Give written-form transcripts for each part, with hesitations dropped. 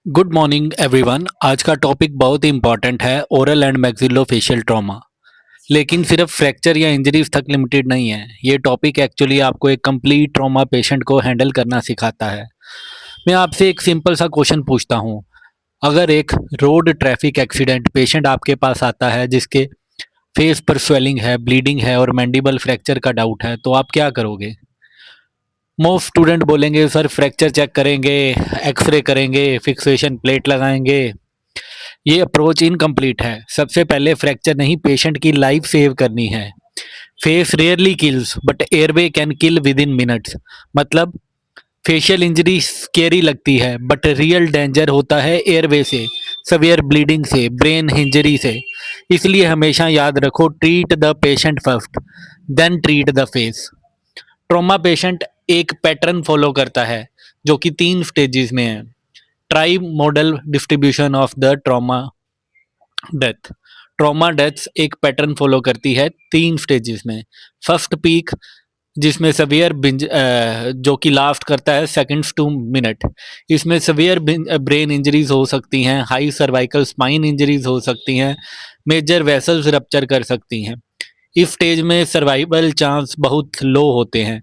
Good morning everyone. आज का topic बहुत ही इंपॉर्टेंट है, ओरल एंड मैक्सिलोफेशियल ट्रॉमा। लेकिन सिर्फ फ्रैक्चर या इंजरीज तक लिमिटेड नहीं है। ये टॉपिक एक्चुअली आपको एक कंप्लीट ट्रॉमा पेशेंट को हैंडल करना सिखाता है। मैं आपसे एक सिंपल सा क्वेश्चन पूछता हूँ। अगर एक रोड ट्रैफिक एक्सीडेंट पेशेंट आपके पास आता है जिसके फेस पर स्वेलिंग है, ब्लीडिंग है और मैंडिबल फ्रैक्चर का डाउट है, तो आप क्या करोगे? मोस्ट स्टूडेंट बोलेंगे सर फ्रैक्चर चेक करेंगे, एक्सरे करेंगे, फिक्सेशन प्लेट लगाएंगे। ये अप्रोच इनकम्प्लीट है। सबसे पहले फ्रैक्चर नहीं, पेशेंट की लाइफ सेव करनी है। Face rarely kills but airway can kill within minutes. मतलब फेशियल इंजरी स्केरी लगती है बट रियल डेंजर होता है एयरवे से, सवियर ब्लीडिंग से, ब्रेन इंजरी से। इसलिए हमेशा याद रखो, treat the patient first then treat the face. Trauma patient एक पैटर्न फॉलो करता है जो कि 3 स्टेजेस में है। Trimodal distribution of the trauma death. Trauma deaths एक पैटर्न फॉलो करती है 3 स्टेजेस में। फर्स्ट पीक जिसमें सवियर जो कि लास्ट करता है सेकंड्स टू मिनट। इसमें सवियर ब्रेन इंजरीज हो सकती हैं, हाई सर्वाइकल स्पाइन इंजरीज हो सकती हैं, मेजर वेसल्स रप्चर कर सकती हैं। इस स्टेज में सर्वाइवल चांस बहुत लो होते हैं।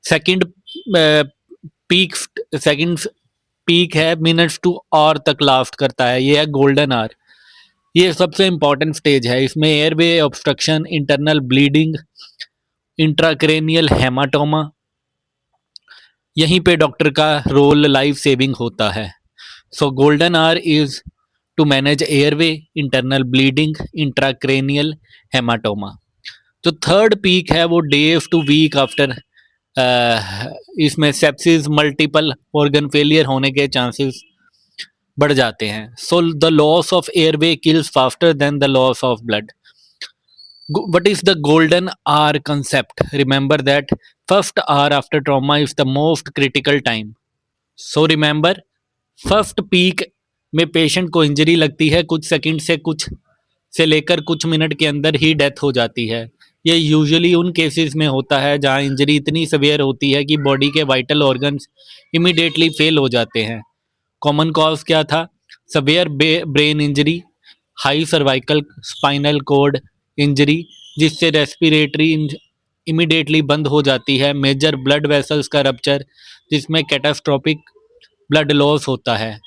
सेकंड पीक सेकंड पीक है मिनट्स टू आवर तक लास्ट करता है, ये है गोल्डन आवर। ये सबसे इंपॉर्टेंट स्टेज है। इसमें airway obstruction, internal bleeding, intracranial haematoma, यहीं पे डॉक्टर का रोल लाइफ सेविंग होता है। So golden hour is to manage airway, internal bleeding, intracranial haematoma. जो थर्ड पीक है वो डेज टू वीक आफ्टर, इसमें सेप्सिस, मल्टीपल ऑर्गन फेलियर होने के चांसेस बढ़ जाते हैं। So the loss of airway kills faster than the loss of blood. What is the golden hour concept? Remember that first hour after trauma is the most critical time. So remember, first peak में patient को injury लगती है, कुछ second से लेकर कुछ minute के अंदर ही डेथ हो जाती है। ये यूजुअली उन केसेस में होता है जहां इंजरी इतनी सवेयर होती है कि बॉडी के वाइटल ऑर्गन्स इमिडिएटली फेल हो जाते हैं। कॉमन कॉज क्या था? Severe brain injury, high cervical spinal cord injury जिससे रेस्पिरेटरी इमिडिएटली बंद हो जाती है, मेजर ब्लड वेसल्स का रप्चर जिसमें कैटास्ट्रोफिक ब्लड लॉस होता है।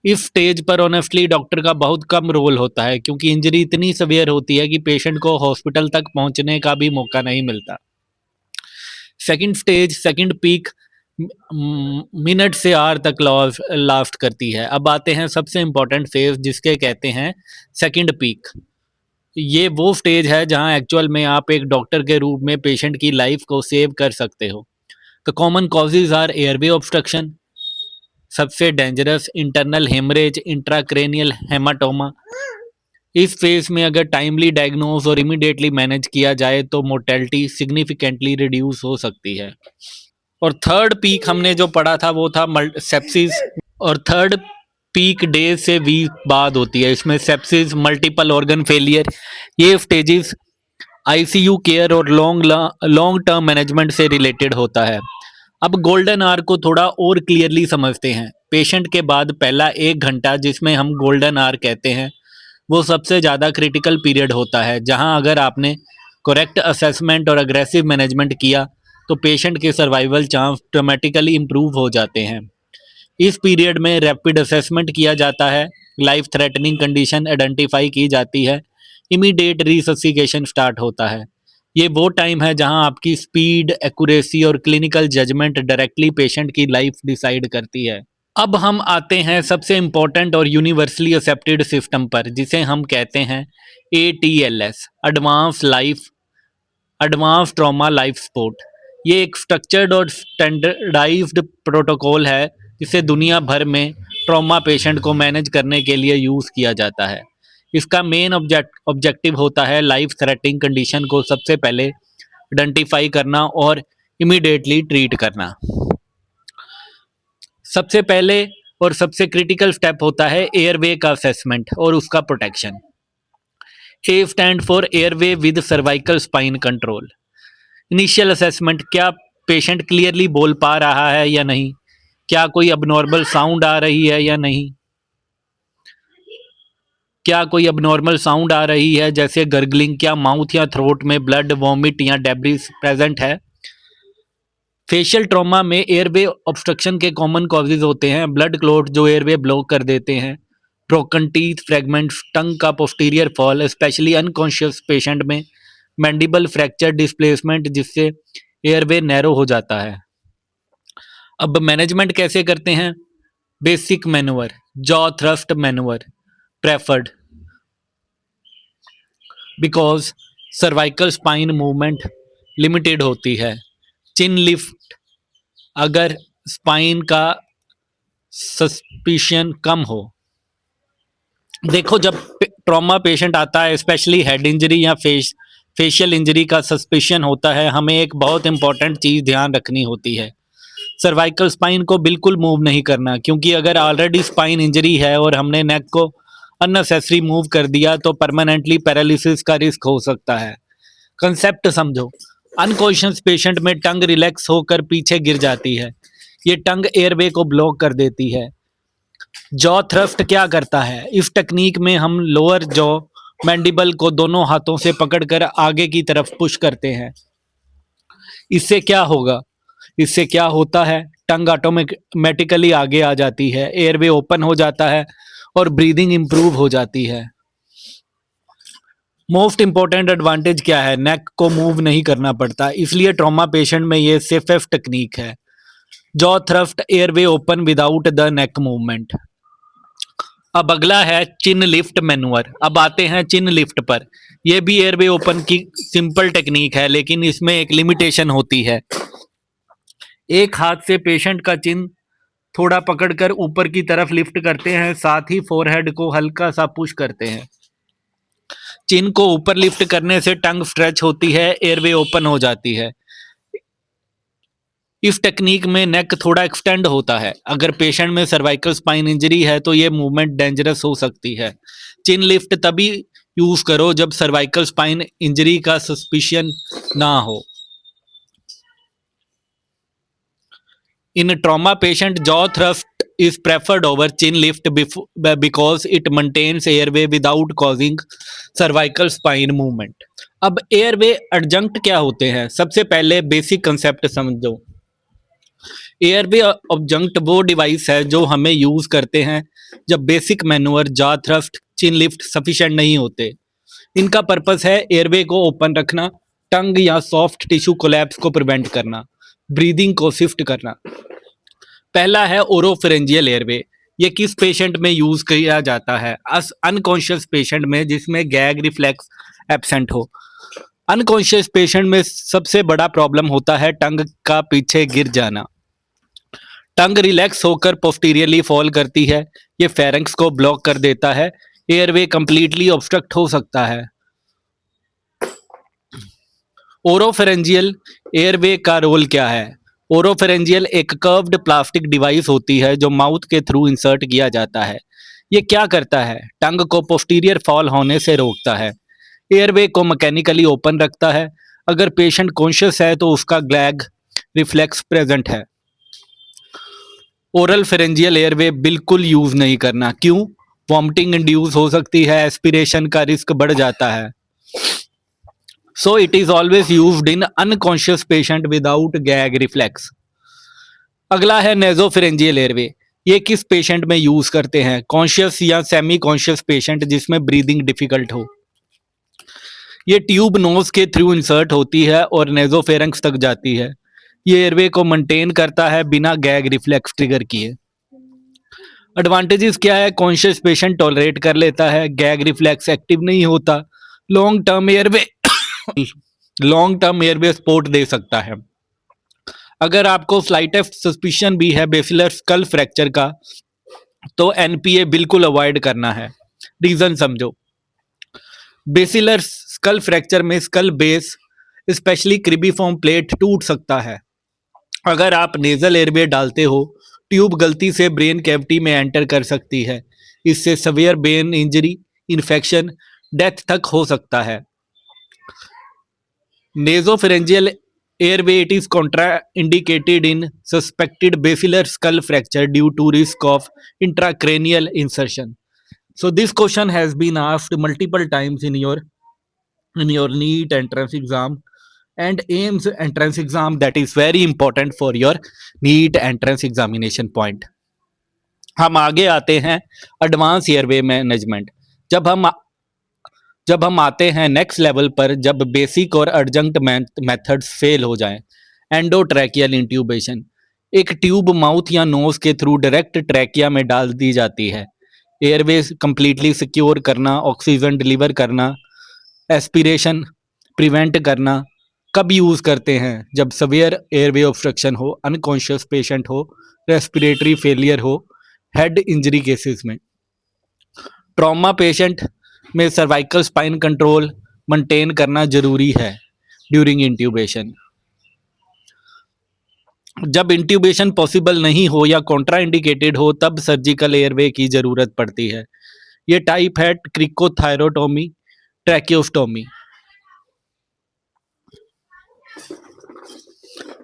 इस स्टेज पर ऑनेस्टली डॉक्टर का बहुत कम रोल होता है क्योंकि इंजरी इतनी सवियर होती है कि पेशेंट को हॉस्पिटल तक पहुंचने का भी मौका नहीं मिलता। Second stage, second peak minute से आवर तक लास्ट करती है। अब आते हैं सबसे इंपॉर्टेंट फेज जिसके कहते हैं सेकंड पीक। ये वो स्टेज है जहां एक्चुअल में आप एक डॉक्टर के रूप में पेशेंट की लाइफ को सेव कर सकते हो। तो common causes are airway obstruction, सबसे dangerous internal haemorrhage, intracranial haematoma. इस फेज में अगर टाइमली डायग्नोज और इमीडिएटली मैनेज किया जाए तो मोर्टेलिटी सिग्निफिकेंटली रिड्यूस हो सकती है। और थर्ड पीक हमने जो पढ़ा था वो था सेप्सिस। और थर्ड पीक डेज से वीक बाद होती है। इसमें सेप्सिस, मल्टीपल ऑर्गन फेलियर, ये स्टेजेस आईसीयू केयर और लॉन्ग टर्म मैनेजमेंट से रिलेटेड होता है। अब गोल्डन आवर को थोड़ा और क्लियरली समझते हैं। पेशेंट के बाद पहला 1 घंटा जिसमें हम गोल्डन आवर कहते हैं, वो सबसे ज़्यादा क्रिटिकल पीरियड होता है जहां अगर आपने करेक्ट असेसमेंट और अग्रेसिव मैनेजमेंट किया तो पेशेंट के सर्वाइवल चांस ड्रामेटिकली इम्प्रूव हो जाते हैं। इस पीरियड में रैपिड असेसमेंट किया जाता है, लाइफ थ्रेटनिंग कंडीशन आइडेंटिफाई की जाती है, इमीडिएट रिससिकेशन स्टार्ट होता है। ये वो टाइम है जहां आपकी स्पीड, एक्यूरेसी और क्लिनिकल जजमेंट डायरेक्टली पेशेंट की लाइफ डिसाइड करती है। अब हम आते हैं सबसे इम्पोर्टेंट और यूनिवर्सली एक्सेप्टेड सिस्टम पर जिसे हम कहते हैं ATLS, advance trauma life support. ये एक स्ट्रक्चर्ड और स्टैंडर्डाइज्ड प्रोटोकॉल है जिसे दुनिया भर में ट्रॉमा पेशेंट को मैनेज करने के लिए यूज़ किया जाता है। इसका मेन ऑब्जेक्टिव होता है लाइफ थ्रेटनिंग कंडीशन को सबसे पहले आइडेंटिफाई करना और इमीडिएटली ट्रीट करना। सबसे पहले और सबसे क्रिटिकल स्टेप होता है एयरवे का असेसमेंट और उसका protection. A stand for airway with cervical spine control. Initial assessment, क्या पेशेंट क्लियरली बोल पा रहा है या नहीं, क्या कोई अबनॉर्मल साउंड आ रही है या नहीं? क्या कोई अबनॉर्मल साउंड आ रही है जैसे गर्गलिंग? क्या माउथ या थ्रोट में ब्लड, वॉमिट या डेब्रिस प्रेजेंट है? फेशियल ट्रॉमा में एयरवे ऑब्स्ट्रक्शन के कॉमन कॉजेज होते हैं ब्लड क्लॉट जो एयरवे ब्लॉक कर देते हैं, ब्रोकन टीथ फ्रैगमेंट्स, टंग का posterior fall specially unconscious patient में, मैंडिबल फ्रैक्चर डिस्प्लेसमेंट जिससे एयरवे नैरो हो जाता है। अब मैनेजमेंट कैसे करते हैं? Basic manoeuvre, jaw thrust manoeuvre preferred because cervical spine movement limited होती है। चिन लिफ्ट अगर स्पाइन का सस्पिशन कम हो। देखो, जब ट्रॉमा पेशेंट आता है स्पेशली हेड इंजरी या फेशियल इंजरी का सस्पिशन होता है, हमें एक बहुत इंपॉर्टेंट चीज़ ध्यान रखनी होती है। सर्वाइकल स्पाइन को बिल्कुल मूव नहीं करना, क्योंकि अगर ऑलरेडी स्पाइन इंजरी है और हमने नेक को अननेसेसरी मूव कर दिया तो परमानेंटली पैरालिसिस का रिस्क हो सकता है। कंसेप्ट समझो, अनकॉन्शियस पेशेंट में टंग रिलैक्स होकर पीछे गिर जाती है। ये टंग एयरवे को ब्लॉक कर देती है। जॉ थ्रस्ट क्या करता है? इस टेक्निक में हम लोअर जॉ मैंडिबल को दोनों हाथों से पकड़कर आगे की तरफ पुश करते हैं। इससे क्या होगा? इससे क्या होता है? टंग ऑटोमेटिकली आगे आ जाती है, एयरवे ओपन हो जाता है और ब्रीदिंग इंप्रूव हो जाती है। मोस्ट इंपॉर्टेंट एडवांटेज क्या है? नेक को मूव नहीं करना पड़ता, इसलिए ट्रॉमा पेशेंट में ये सेफेस्ट टेक्निक है। Jaw thrust, airway open without the neck movement. अब अगला है चिन लिफ्ट मैनूवर। अब आते हैं चिन लिफ्ट पर। यह भी एयरवे ओपन की सिंपल टेक्निक है, लेकिन इसमें एक लिमिटेशन होती है। एक हाथ से पेशेंट का चिन थोड़ा पकड़कर ऊपर की तरफ लिफ्ट करते हैं, साथ ही फोरहेड को हल्का सा पुश करते हैं। चिन को ऊपर लिफ्ट करने से टंग स्ट्रेच होती है, एयरवे ओपन हो जाती है। इस टेक्निक में नेक थोड़ा एक्सटेंड होता है। अगर पेशेंट में सर्वाइकल स्पाइन इंजरी है तो ये मूवमेंट डेंजरस हो सकती है। चिन लिफ्ट तभी यूज करो जब सर्वाइकल स्पाइन इंजरी का सस्पिशन ना हो। In trauma patient, jaw thrust is preferred over chin lift because it maintains airway without causing cervical spine movement. अब एयरवे एडजंक्ट क्या होते हैं? सबसे पहले बेसिक कंसेप्ट समझो। एयरवे ऑब्जंक्ट वो डिवाइस है जो हमें यूज करते हैं जब बेसिक मैनूवर, जॉ थ्रस्ट, चिन लिफ्ट सफिशिएंट नहीं होते। इनका पर्पस है एयरवे को ओपन रखना, टंग या सॉफ्ट टिश्यू कोलैप्स को प्रिवेंट करना, ब्रीदिंग को शिफ्ट करना। पहला है ओरोफेरेंजियल एयरवे। ये किस पेशेंट में यूज किया जाता है? अनकॉन्शियस पेशेंट में जिसमें गैग रिफ्लेक्स एब्सेंट हो। अनकॉन्शियस पेशेंट में सबसे बड़ा प्रॉब्लम होता है टंग का पीछे गिर जाना। टंग रिलैक्स होकर पोस्टीरियरली फॉल करती है, ये फेरेंक्स को ब्लॉक कर देता है, एयरवे कंप्लीटली ऑब्स्ट्रक्ट हो सकता है। ओरोफेरेंजियल एयरवे का रोल क्या है? ओरोफेरेंजियल एक कर्व्ड प्लास्टिक डिवाइस होती है जो माउथ के थ्रू इंसर्ट किया जाता है। ये क्या करता है? टंग को पोस्टीरियर फॉल होने से रोकता है, एयरवे को मैकेनिकली ओपन रखता है। अगर पेशेंट कॉन्शियस है तो उसका गैग रिफ्लेक्स प्रेजेंट है। ओरल फेरेंजियल एयरवे बिल्कुल यूज नहीं करना। क्यों? वॉमिटिंग इंड्यूस हो सकती है, एस्पिरेशन का रिस्क बढ़ जाता है। So it is always used in unconscious patient without gag reflex. अगला है नेजोफेरेंजियल एयरवे। ये किस पेशेंट में यूज करते हैं? कॉन्शियस या सेमी कॉन्शियस पेशेंट जिसमें ब्रीदिंग डिफिकल्ट हो। ये ट्यूब नोज के थ्रू इंसर्ट होती है और नेजोफेरेंक्स तक जाती है। ये एयरवे को मेंटेन करता है बिना गैग रिफ्लेक्स ट्रिगर किए। एडवांटेजेस क्या है? कॉन्शियस पेशेंट टॉलरेट कर लेता है, गैग रिफ्लेक्स एक्टिव नहीं होता, लॉन्ग टर्म एयरवे सपोर्ट दे सकता है। अगर आपको स्लाइटेस्ट सस्पिशन भी है बेसिलर स्कल फ्रैक्चर का तो एनपीए बिल्कुल अवॉइड करना है। रीजन समझो। बेसिलर स्कल फ्रैक्चर में स्कल बेस स्पेशली क्रिबिफॉर्म प्लेट टूट सकता है। अगर आप नेजल एयरवे डालते हो, ट्यूब गलती से ब्रेन कैविटी में एंटर कर सकती है। इससे severe brain injury, infection, death तक हो सकता है। Nasopharyngeal Airway, it is contraindicated in suspected basilar skull fracture due to risk of intracranial insertion. So this question has been asked multiple times in your NEET entrance exam and AIMS entrance exam. That is very important for your NEET entrance examination point. हम आगे आते हैं advance airway management. जब हम जब हम आते हैं नेक्स्ट लेवल पर, जब बेसिक और अर्जेंट मेथड्स फेल हो जाएं, एंडोट्रैकियल इंट्यूबेशन, एक ट्यूब माउथ या नोज के थ्रू डायरेक्ट ट्रैकिया में डाल दी जाती है। एयरवेज कंप्लीटली सिक्योर करना, ऑक्सीजन डिलीवर करना, एस्पिरेशन प्रिवेंट करना। कब यूज़ करते हैं? जब सवियर एयरवे ऑब्स्ट्रक्शन हो, अनकॉन्शियस पेशेंट हो, रेस्पिरेटरी फेलियर हो, हेड इंजरी केसेस में। ट्रॉमा पेशेंट में सर्वाइकल स्पाइन कंट्रोल मेंटेन करना जरूरी है ड्यूरिंग इंट्यूबेशन। जब इंट्यूबेशन पॉसिबल नहीं हो या कॉन्ट्राइंडिकेटेड हो, तब सर्जिकल एयरवे की ज़रूरत पड़ती है। ये टाइप है क्रिकोथायरोटोमी, ट्रैकियोस्टोमी।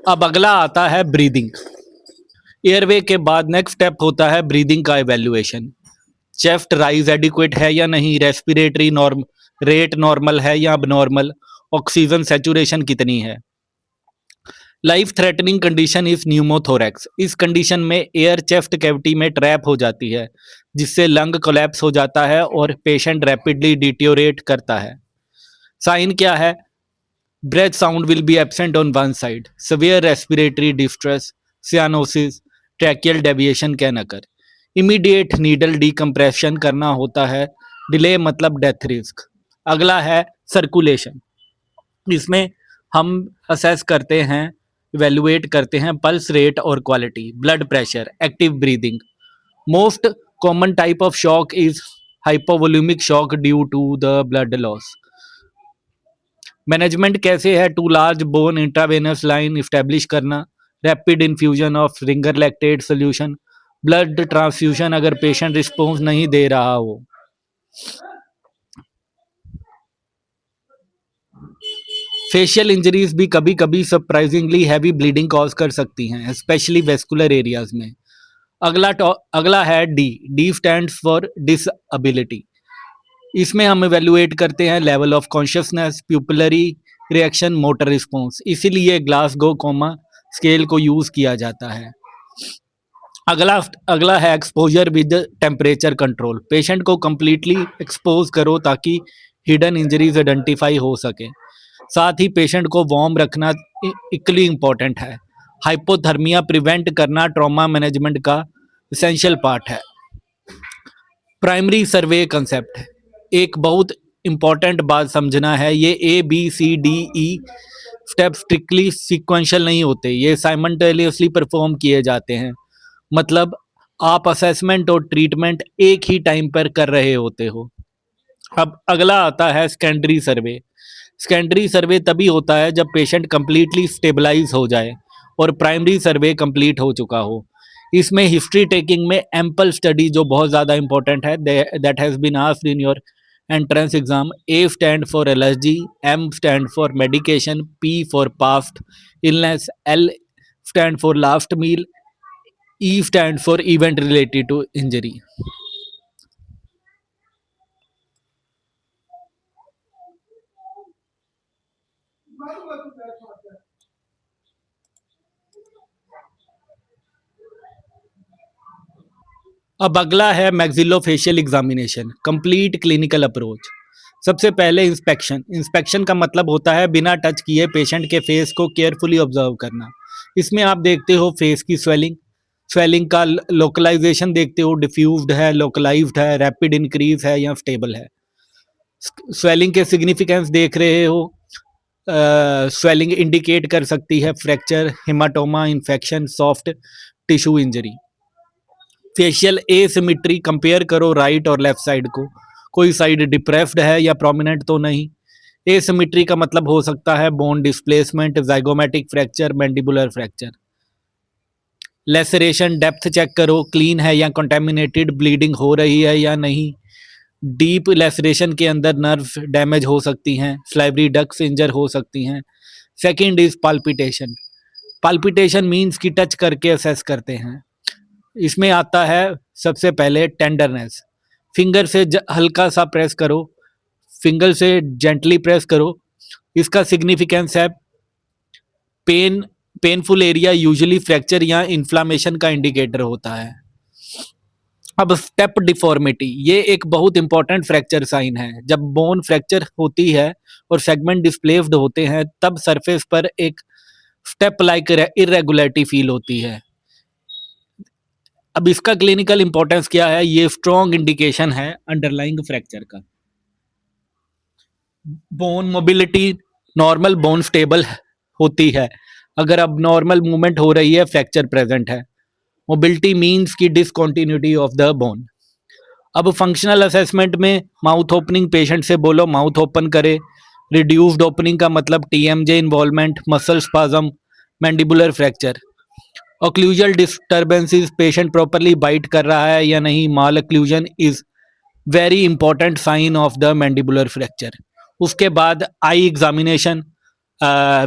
अब अगला आता है ब्रीदिंग। एयरवे के बाद नेक्स्ट स्टेप होता है ब्रीदिंग का इवैल्यूएशन। चेस्ट राइज एडिक्वेट है या नहीं, रेस्पिरेटरी रेट नॉर्मल है या अबनॉर्मल, ऑक्सीजन सैचुरेशन कितनी है। Life threatening condition is pneumothorax. इस कंडीशन में एयर चेस्ट कैविटी में ट्रैप हो जाती है, जिससे लंग कोलैप्स हो जाता है और पेशेंट रैपिडली डिटियोरेट करता है। साइन क्या है? Breath sound will be absent on one side, severe respiratory distress, cyanosis, tracheal deviation can occur. Immediate needle decompression करना होता है, डिले मतलब डेथ रिस्क। अगला है सर्कुलेशन। इसमें हम असेस करते हैं, इवेल्युएट करते हैं पल्स रेट और quality, blood pressure, active breathing. Most common type of shock is hypovolemic shock due to the blood loss. Management कैसे है? Two large bore intravenous line establish करना, rapid infusion of Ringer lactate solution, blood transfusion अगर patient response नहीं दे रहा हो। Facial injuries भी कभी कभी सरप्राइजिंगली हैवी ब्लीडिंग कॉज कर सकती हैं, स्पेशली वेस्कुलर एरियाज में। अगला है D. D stands for disability. इसमें हम इवेल्युएट करते हैं level of consciousness, pupillary reaction, motor response. इसीलिए ग्लासगो कोमा स्केल को यूज किया जाता है। अगला है exposure with temperature control. Patient को कंप्लीटली एक्सपोज करो ताकि हिडन इंजरीज आइडेंटिफाई हो सके। साथ ही पेशेंट को वार्म रखना इक्वली इम्पॉर्टेंट है। हाइपोथर्मिया प्रिवेंट करना ट्रॉमा मैनेजमेंट का इसेंशियल पार्ट है। प्राइमरी सर्वे कंसेप्ट, एक बहुत इंपॉर्टेंट बात समझना है, ये ABCDE स्टेप स्ट्रिक्टली सीक्वेंशियल नहीं होते, ये साइमल्टेनियसली परफॉर्म किए जाते हैं। मतलब आप असेसमेंट और ट्रीटमेंट एक ही टाइम पर कर रहे होते हो। अब अगला आता है सेकेंडरी सर्वे। सेकेंडरी सर्वे तभी होता है जब पेशेंट कंप्लीटली स्टेबलाइज हो जाए और प्राइमरी सर्वे कंप्लीट हो चुका हो। इसमें हिस्ट्री टेकिंग में एम्पल स्टडी जो बहुत ज़्यादा इंपॉर्टेंट है, that has been asked in your entrance exam. A stand for allergy, M stand for medication, P for past illness, L stand for last meal, E stand for event related to injury. अब अगला है maxillofacial examination, complete clinical approach. सबसे पहले inspection. Inspection का मतलब होता है बिना टच किए पेशेंट के फेस को केयरफुली ऑब्जर्व करना। इसमें आप देखते हो फेस की स्वेलिंग, स्वेलिंग का लोकलाइजेशन देखते हो, डिफ्यूज्ड है, लोकलाइज्ड है, रैपिड इंक्रीज है या स्टेबल है। स्वेलिंग के सिग्निफिकेंस देख रहे हो, स्वेलिंग इंडिकेट कर सकती है fracture, haematoma, infection, soft tissue injury. Facial asymmetry, compare करो राइट और लेफ्ट साइड को, कोई साइड डिप्रेस्ड है या प्रोमिनेंट तो नहीं। एसिमेट्री का मतलब हो सकता है bone displacement, zygomatic fracture, mandibular fracture. Laceration depth check करो, क्लीन है या कंटेमिनेटेड, ब्लीडिंग हो रही है या नहीं। डीप लेसरेशन के अंदर नर्व डैमेज हो सकती हैं, स्लाइवरी डक्ट्स इंजर हो सकती हैं। Second is palpitation. Palpitation means कि टच करके असेस करते हैं। इसमें आता है सबसे पहले टेंडरनेस। फिंगर से हल्का सा प्रेस करो, फिंगर से जेंटली प्रेस करो। इसका सिग्निफिकेंस है pain, painful area usually fracture या इन्फ्लामेशन का इंडिकेटर होता है। अब स्टेप डिफॉर्मिटी, ये एक बहुत इंपॉर्टेंट फ्रैक्चर साइन है। जब बोन फ्रैक्चर होती है और सेगमेंट डिस्प्लेस्ड होते हैं तब सरफेस पर एक स्टेप लाइक इरेगुलरिटी फील होती है। अब इसका क्लिनिकल इंपॉर्टेंस क्या है? ये स्ट्रॉन्ग इंडिकेशन है अंडरलाइंग फ्रैक्चर का। Bone mobility, normal bone stable होती है। अगर अब नॉर्मल मूवमेंट हो रही है, फ्रैक्चर प्रेजेंट है। मोबिलिटी मीन्स की डिसकॉन्टिन्यूटी ऑफ द बोन। अब फंक्शनल असेसमेंट में माउथ ओपनिंग, पेशेंट से बोलो माउथ ओपन करे। रिड्यूस्ड ओपनिंग का मतलब TMJ involvement, muscle spasm, mandibular fracture. Occlusal disturbances, patient properly bite कर रहा है या नहीं। Malocclusion is very important sign of the mandibular fracture. उसके बाद आई एग्जामिनेशन,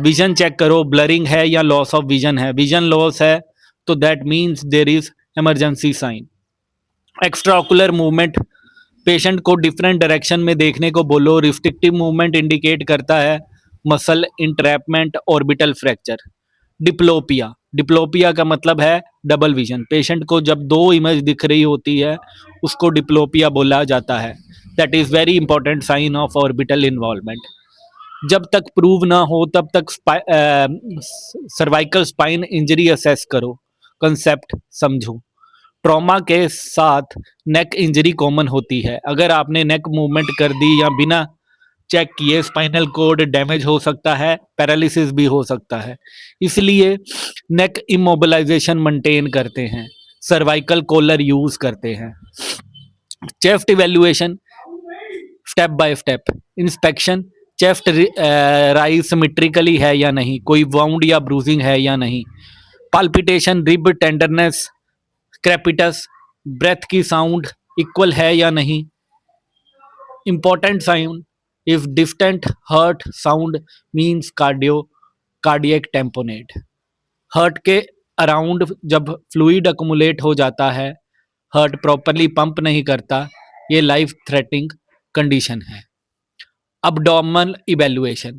विजन चेक करो, ब्लरिंग है या लॉस ऑफ विजन है। विजन लॉस है तो that means there is emergency sign. Extraocular movement, patient को डिफरेंट डायरेक्शन में देखने को बोलो। रिस्ट्रिक्टिव मूवमेंट इंडिकेट करता है muscle entrapment, orbital fracture. Diplopia, diplopia का मतलब है डबल विजन। पेशेंट को जब दो इमेज दिख रही होती है उसको डिप्लोपिया बोला जाता है। That is very important sign of orbital involvement. जब तक प्रूव ना हो तब तक सर्वाइकल स्पाइन इंजरी असेस करो, कंसेप्ट समझो। ट्रॉमा के साथ नेक इंजरी कॉमन होती है। अगर आपने नेक मूवमेंट कर दी या बिना चेक किए, स्पाइनल कोड डैमेज हो सकता है, पैरालिसिस भी हो सकता है। इसलिए नेक इमोबिलाइजेशन मेंटेन करते हैं, सर्वाइकल कॉलर यूज करते हैं। Chest evaluation, step by step inspection. Chest rise symmetrically है या नहीं, कोई वाउंड या ब्रूजिंग है या नहीं। Palpitation, rib tenderness, crepitus, breath की साउंड इक्वल है या नहीं। Important sign, if distant heart sound means cardiac tamponade. Heart के अराउंड जब फ्लूइड अकुमुलेट हो जाता है, हर्ट प्रॉपरली पंप नहीं करता, ये लाइफ थ्रेटनिंग कंडीशन है। अब्डोमिनल इवेल्युएशन,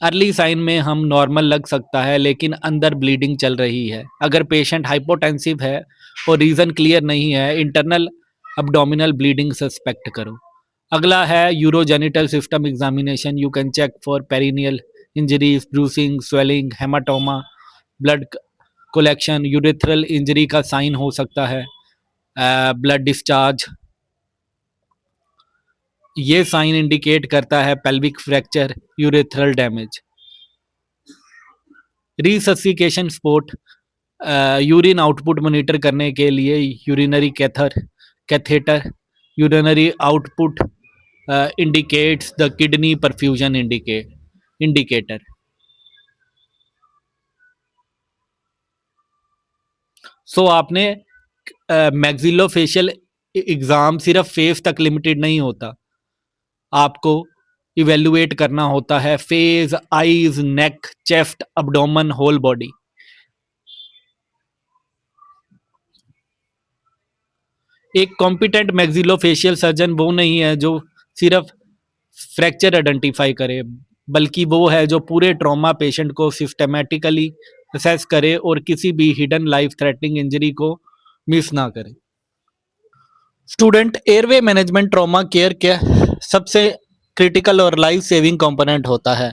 अर्ली साइन में हम नॉर्मल लग सकता है लेकिन अंदर ब्लीडिंग चल रही है। अगर पेशेंट हाइपोटेंसिव है और रीज़न क्लियर नहीं है, इंटरनल अब्डोमिनल ब्लीडिंग सस्पेक्ट करो। अगला है urogenital system examination. You can check for perineal injuries, bruising, swelling, haematoma, blood collection. Urethral injury का साइन हो सकता है ब्लड डिस्चार्ज। ये साइन इंडिकेट करता है pelvic fracture, urethral damage. Resuscitation support, urine output monitor करने के लिए urinary catheter. Urinary output indicates the kidney perfusion indicator. So आपने मैक्सिलोफेशियल एग्जाम सिर्फ फेस तक लिमिटेड नहीं होता, आपको इवेल्युएट करना होता है फेस, आईज, नेक, चेस्ट, अब्डोमन, होल बॉडी। एक कॉम्पिटेंट मैक्सिलोफेशियल सर्जन वो नहीं है जो सिर्फ फ्रैक्चर आइडेंटिफाई करे, बल्कि वो है जो पूरे ट्रॉमा पेशेंट को सिस्टमेटिकली असेस करे और किसी भी हिडन लाइफ थ्रेटनिंग इंजरी को मिस ना करे। Student, airway management trauma care के सबसे क्रिटिकल और लाइफ सेविंग कंपोनेंट होता है।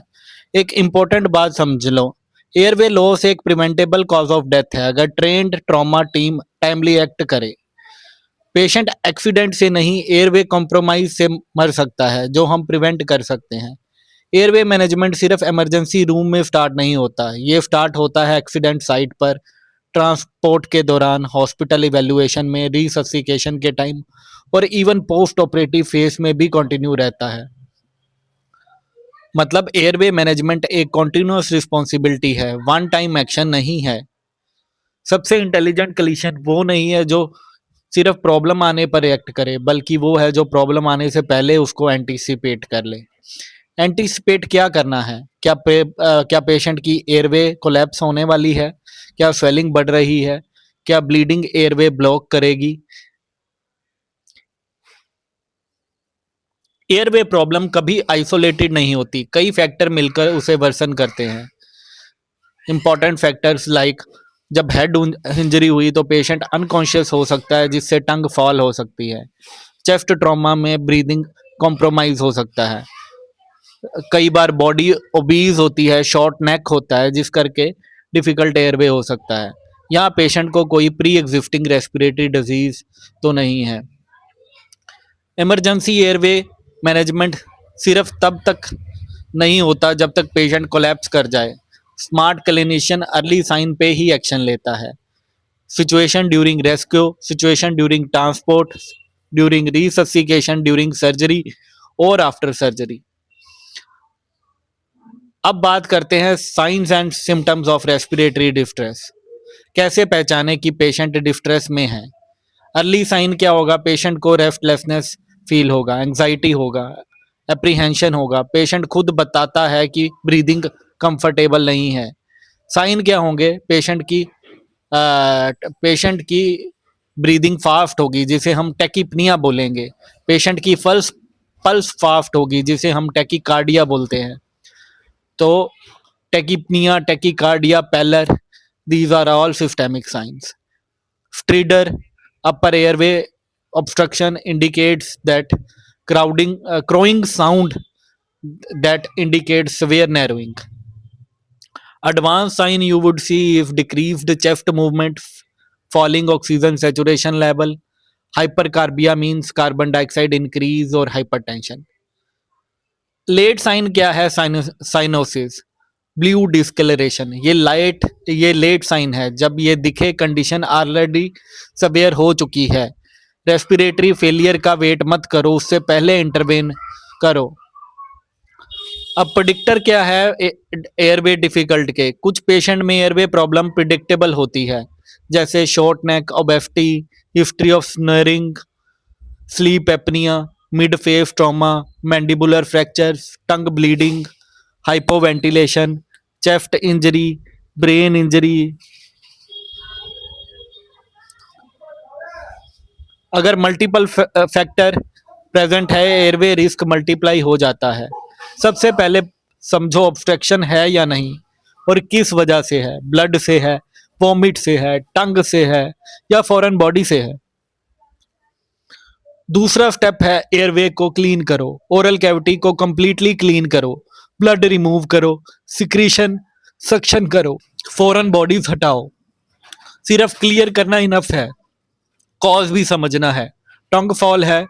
एक इम्पोर्टेंट बात समझ लो, एयरवे लॉस एक प्रिवेंटेबल कॉज ऑफ डेथ है अगर trend trauma team timely act करे। पेशेंट एक्सीडेंट से नहीं, एयरवे कॉम्प्रोमाइज से मर सकता है जो हम प्रिवेंट कर सकते हैं। एयरवे मैनेजमेंट सिर्फ इमरजेंसी रूम में स्टार्ट नहीं होता, ये स्टार्ट होता है एक्सीडेंट साइट पर, ट्रांसपोर्ट के दौरान, हॉस्पिटल इवैल्यूएशन में, रिससिकेशन के टाइम और इवन पोस्ट ऑपरेटिव फेज में भी कंटिन्यू रहता है। मतलब एयरवे मैनेजमेंट एक कॉन्टिन्यूस रिस्पॉन्सिबिलिटी है, वन टाइम एक्शन नहीं है। सबसे इंटेलिजेंट क्लिनिशियन वो नहीं है जो सिर्फ प्रॉब्लम आने पर रिएक्ट करे, बल्कि वो है जो प्रॉब्लम आने से पहले उसको एंटीसिपेट कर ले। एंटीसिपेट क्या करना है? क्या पेशेंट की एयरवे कोलैप्स होने वाली है, क्या स्वेलिंग बढ़ रही है, क्या ब्लीडिंग एयरवे ब्लॉक करेगी। एयरवे प्रॉब्लम कभी आइसोलेटेड नहीं होती, कई फैक्टर मिलकर उसे वर्सन करते हैं। इंपॉर्टेंट फैक्टर्स लाइक जब हेड इंजरी हुई तो पेशेंट अनकॉन्शियस हो सकता है जिससे टंग फॉल हो सकती है। चेस्ट ट्रॉमा में ब्रीदिंग कॉम्प्रोमाइज हो सकता है। कई बार बॉडी ओबीज होती है, शॉर्ट नेक होता है जिस करके डिफिकल्ट एयरवे हो सकता है। यहाँ पेशेंट को कोई प्री एग्जिस्टिंग रेस्पिरेटरी डिजीज तो नहीं है। इमरजेंसी एयरवे मैनेजमेंट सिर्फ तब तक नहीं होता जब तक पेशेंट कोलैप्स कर जाए। स्मार्ट क्लिनिशियन अर्ली साइन पे ही एक्शन लेता है। Situation during rescue, situation during transport, during resuscitation, during surgery और आफ्टर सर्जरी। अब बात करते हैं signs and symptoms of respiratory distress. कैसे पहचाने कि पेशेंट डिस्ट्रेस में है। अर्ली साइन क्या होगा, पेशेंट को रेस्टलेसनेस फील होगा, एंग्जाइटी होगा, एप्रीहेंशन होगा, पेशेंट खुद बताता है कि ब्रीदिंग कंफर्टेबल नहीं है। साइन क्या होंगे, पेशेंट की ब्रीदिंग फास्ट होगी जिसे हम टेकिपनिया बोलेंगे। पेशेंट की पल्स पल्स फास्ट होगी जिसे हम टेकिकार्डिया बोलते हैं। तो tachypnoea, tachycardia, pallor, these are all systemic signs. Stridor, upper airway obstruction indicates that crowing sound that indicates severe narrowing. Advanced sign you would see if decreased chest movement, falling oxygen saturation level, hypercarbia means carbon dioxide increase or hypertension. Late sign क्या है, cyanosis, blue discolouration. ये late sign है जब ये दिखे condition already severe हो चुकी है। रेस्पिरेटरी फेलियर का वेट मत करो, उससे पहले इंटरवेन करो। अब प्रिडिक्टर क्या है एयरवे डिफिकल्ट के। कुछ पेशेंट में एयरवे प्रॉब्लम प्रिडिक्टेबल होती है जैसे short neck, obesity, history of snoring, sleep apnoea, mid face trauma, mandibular fractures, tongue bleeding, hypoventilation, chest injury, brain injury. अगर मल्टीपल फैक्टर प्रेजेंट है, एयरवे रिस्क मल्टीप्लाई हो जाता है। सबसे पहले समझो ऑब्स्ट्रक्शन है या नहीं और किस वजह से है। ब्लड से है, वॉमिट से है, टंग से है या फॉरेन बॉडी से है। दूसरा स्टेप है एयरवे को क्लीन करो, ओरल कैविटी को कंप्लीटली क्लीन करो, ब्लड रिमूव करो, सिक्रीशन सक्शन करो, फॉरेन बॉडीज हटाओ। सिर्फ क्लियर करना इनफ है, कॉज भी समझना है। टंग फॉल है,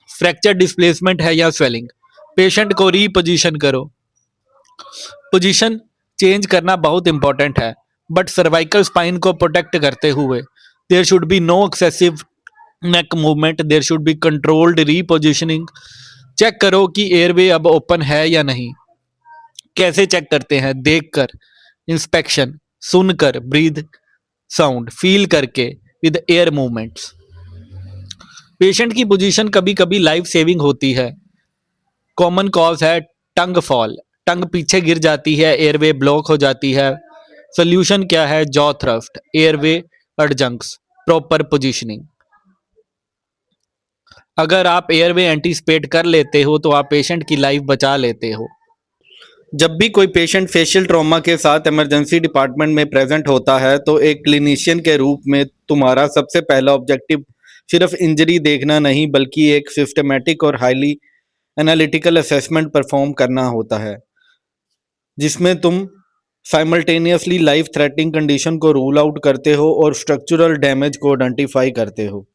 फ्रैक्चर डिस्प्लेसमेंट है या स्वेलिंग, पेशेंट को रीपोजिशन करो। पोजीशन चेंज करना बहुत इंपॉर्टेंट है, बट सर्वाइकल स्पाइन को प्रोटेक्ट करते हुए। There should be no excessive neck movement, there should be controlled repositioning. Check करो कि एयरवे अब ओपन है या नहीं। कैसे चेक करते हैं, देखकर, इंस्पेक्शन, सुनकर, ब्रीथ साउंड, फील करके, विद एयर मूवमेंट्स। पेशेंट की पोजीशन कभी कभी लाइफ सेविंग होती है। कॉमन कॉज है टंग फॉल, टंग पीछे गिर जाती है, एयरवे ब्लॉक हो जाती है। सोल्यूशन क्या है, jaw thrust, airway adjuncts, proper positioning. अगर आप एयरवे एंटीसिपेट कर लेते हो तो आप पेशेंट की लाइफ बचा लेते हो। जब भी कोई पेशेंट फेशियल ट्रॉमा के साथ इमरजेंसी डिपार्टमेंट में प्रेजेंट होता है तो एक क्लिनिशियन के रूप में तुम्हारा सबसे पहला ऑब्जेक्टिव सिर्फ इंजरी देखना नहीं बल्कि एक सिस्टमेटिक और हाईली एनालिटिकल असेसमेंट परफॉर्म करना होता है, जिसमें तुम साइमल्टेनियसली लाइफ थ्रेटनिंग कंडीशन को रूल आउट करते हो और स्ट्रक्चरल डैमेज को आइडेंटिफाई करते हो।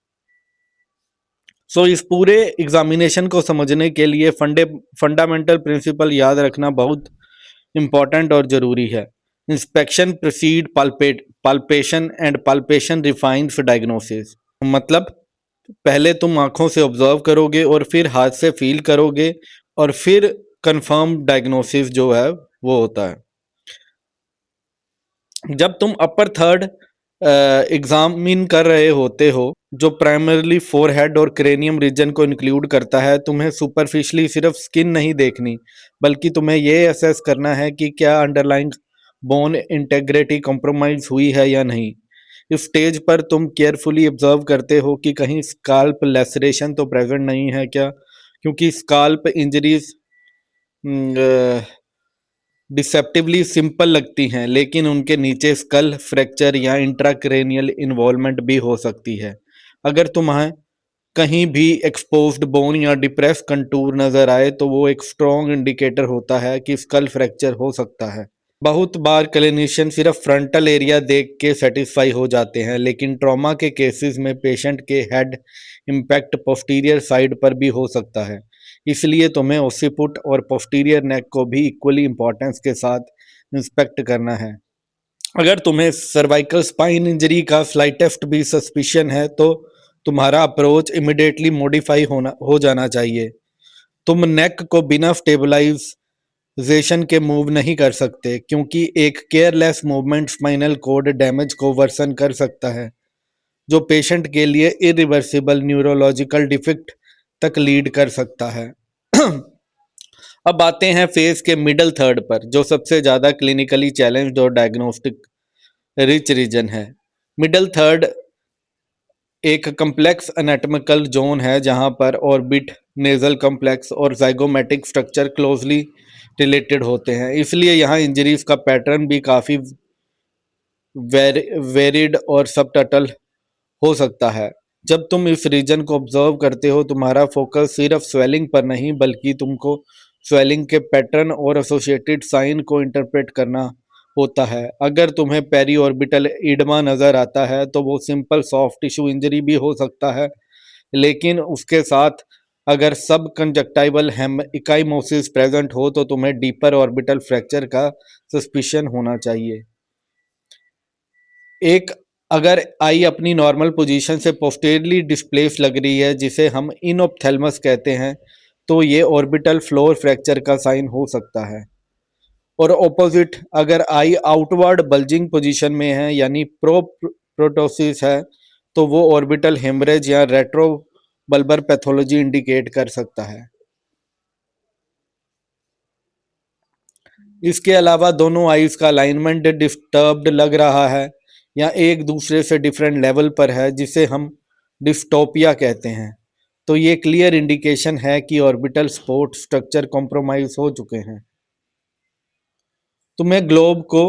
सो इस पूरे एग्जामिनेशन को समझने के लिए फंडामेंटल प्रिंसिपल याद रखना बहुत इम्पॉर्टेंट और ज़रूरी है। Inspection proceed palpation and palpation refines diagnosis. मतलब पहले तुम आंखों से ऑब्जर्व करोगे और फिर हाथ से फील करोगे और फिर कंफर्म डायग्नोसिस जो है वो होता है। जब तुम अपर थर्ड एग्जामिन कर रहे होते हो जो प्राइमरली फोरहेड और क्रेनियम रीजन को इंक्लूड करता है। तुम्हें सुपरफिशली सिर्फ स्किन नहीं देखनी, बल्कि तुम्हें ये असेस करना है कि क्या अंडरलाइंग बोन इंटेग्रिटी कॉम्प्रोमाइज हुई है या नहीं। इस स्टेज पर तुम केयरफुली ऑब्जर्व करते हो कि कहीं स्काल्प लेसरेशन तो प्रेजेंट नहीं है क्या, क्योंकि स्काल्प इंजरीज डिसेप्टिवली सिंपल लगती हैं, लेकिन उनके नीचे स्कल फ्रैक्चर या इंट्राक्रेनियल इन्वॉल्वमेंट भी हो सकती है। अगर तुम्हें कहीं भी एक्सपोज्ड बोन या डिप्रेस कंटूर नजर आए तो वो एक स्ट्रॉन्ग इंडिकेटर होता है कि स्कल फ्रैक्चर हो सकता है। बहुत बार क्लिनिशियन सिर्फ फ्रंटल एरिया देख के सेटिस्फाई हो जाते हैं, लेकिन ट्रॉमा के केसेस में पेशेंट के हेड इम्पैक्ट पोस्टीरियर साइड पर भी हो सकता है। इसलिए तुम्हें ओसिपुट और पोस्टीरियर नेक को भी इक्वली इंपॉर्टेंस के साथ इंस्पेक्ट करना है। अगर तुम्हें सर्वाइकल स्पाइन इंजरी का स्लाइटेस्ट भी सस्पिशन है तो तुम्हारा अप्रोच इमिडिएटली मॉडिफाई होना हो जाना चाहिए। तुम नेक को बिना स्टेबलाइजेशन के मूव नहीं कर सकते, क्योंकि एक careless movement spinal cord damage को वर्सन कर सकता है, जो पेशेंट के लिए इरिवर्सिबल न्यूरोलॉजिकल डिफेक्ट तक लीड कर सकता है। अब आते हैं फेज के मिडल थर्ड पर, जो सबसे ज्यादा क्लिनिकली चैलेंज्ड और डायग्नोस्टिक रिच रीजन है। मिडल थर्ड एक कम्प्लेक्स एनाटॉमिकल जोन है जहां पर ऑर्बिट, नेजल कॉम्प्लेक्स और जाइगोमेटिक स्ट्रक्चर क्लोजली रिलेटेड होते हैं। इसलिए यहाँ इंजरीज का पैटर्न भी काफ़ी वेरिड और सबटटल हो सकता है। जब तुम इस रीजन को ऑब्जर्व करते हो, तुम्हारा फोकस सिर्फ स्वेलिंग पर नहीं, बल्कि तुमको स्वेलिंग के पैटर्न और एसोसिएटेड साइन को इंटरप्रेट करना होता है। अगर तुम्हें पेरी ऑर्बिटल इडमा नज़र आता है तो वो सिंपल सॉफ्ट टिश्यू इंजरी भी हो सकता है, लेकिन उसके साथ अगर सब कंजक्टाइवल हेम इकाइमोसिस प्रेजेंट हो तो तुम्हें डीपर ऑर्बिटल फ्रैक्चर का सस्पिशन होना चाहिए। एक अगर आई अपनी नॉर्मल पोजीशन से पोस्टेरियरली डिस्प्लेस लग रही है, जिसे हम इनऑप्थेल्मस कहते हैं, तो ये ऑर्बिटल फ्लोर फ्रैक्चर का साइन हो सकता है। और ऑपोजिट, अगर आई आउटवर्ड बल्जिंग पोजीशन में है यानी प्रोटोसिस है, तो वो ऑर्बिटल हेमरेज या रेट्रो बल्बर पैथोलॉजी इंडिकेट कर सकता है। इसके अलावा दोनों आईज का अलाइनमेंट डिस्टर्ब्ड लग रहा है या एक दूसरे से डिफरेंट लेवल पर है, जिसे हम डिस्टोपिया कहते हैं, तो ये क्लियर इंडिकेशन है कि ऑर्बिटल सपोर्ट स्ट्रक्चर कॉम्प्रोमाइज हो चुके हैं। तुम्हें ग्लोब को